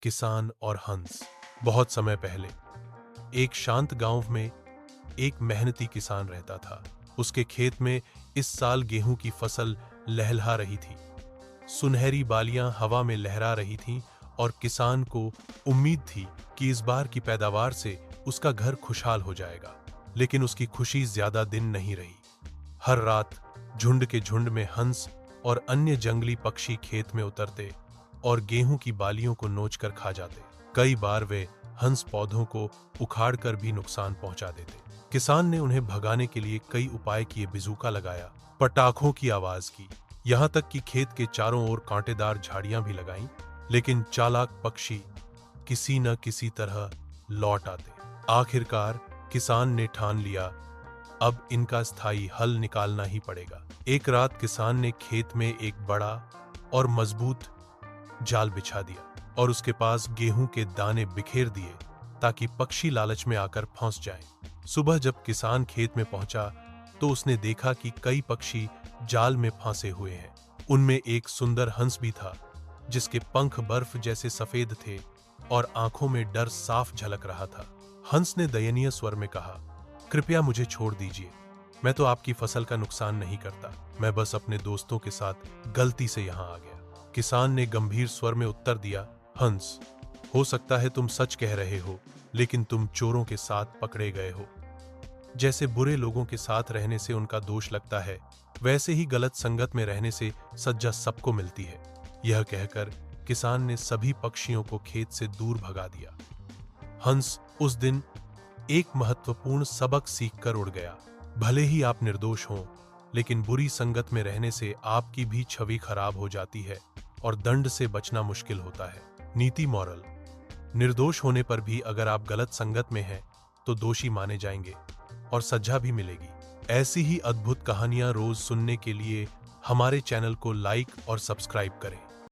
किसान और हंस। बहुत समय पहले एक शांत गांव में एक मेहनती किसान रहता था। उसके खेत में इस साल गेहूं की फसल लहलहा रही थी। सुनहरी बालियां हवा में लहरा रही थीं और किसान को उम्मीद थी कि इस बार की पैदावार से उसका घर खुशहाल हो जाएगा। लेकिन उसकी खुशी ज्यादा दिन नहीं रही। हर रात झुंड के झुंड में हंस और अन्य जंगली पक्षी खेत में उतरते और गेहूं की बालियों को नोचकर खा जाते। कई बार वे हंस पौधों को उखाड़कर भी नुकसान पहुंचा देते। किसान ने उन्हें भगाने के लिए कई उपाय किए, बिजूका लगाया, पटाखों की आवाज की, यहां तक कि खेत के चारों ओर कांटेदार झाड़ियां भी लगाईं। लेकिन चालाक पक्षी किसी न किसी तरह लौट आते। आखिरकार किसान ने ठान लिया, अब इनका स्थायी हल निकालना ही पड़ेगा। एक रात किसान ने खेत में एक बड़ा और मजबूत जाल बिछा दिया और उसके पास गेहूं के दाने बिखेर दिए ताकि पक्षी लालच में आकर फंस जाएं। सुबह जब किसान खेत में पहुंचा तो उसने देखा कि कई पक्षी जाल में फंसे हुए हैं। उनमें एक सुंदर हंस भी था जिसके पंख बर्फ जैसे सफेद थे और आंखों में डर साफ झलक रहा था। हंस ने दयनीय स्वर में कहा, कृपया मुझे छोड़ दीजिए, मैं तो आपकी फसल का नुकसान नहीं करता, मैं बस अपने दोस्तों के साथ गलती से यहां आ गया। किसान ने गंभीर स्वर में उत्तर दिया, हंस, हो सकता है तुम सच कह रहे हो, लेकिन तुम चोरों के साथ पकड़े गए हो। जैसे बुरे लोगों के साथ रहने से उनका दोष लगता है, वैसे ही गलत संगत में रहने से सज्जा सबको मिलती है। यह कहकर किसान ने सभी पक्षियों को खेत से दूर भगा दिया। हंस उस दिन एक महत्वपूर्ण सबक सीखकर उड़ गया। भले ही आप निर्दोष हों, लेकिन बुरी संगत में रहने से आपकी भी छवि खराब हो जाती है और दंड से बचना मुश्किल होता है। नीति मॉरल: निर्दोष होने पर भी अगर आप गलत संगत में हैं तो दोषी माने जाएंगे और सजा भी मिलेगी। ऐसी ही अद्भुत कहानियां रोज सुनने के लिए हमारे चैनल को लाइक और सब्सक्राइब करें।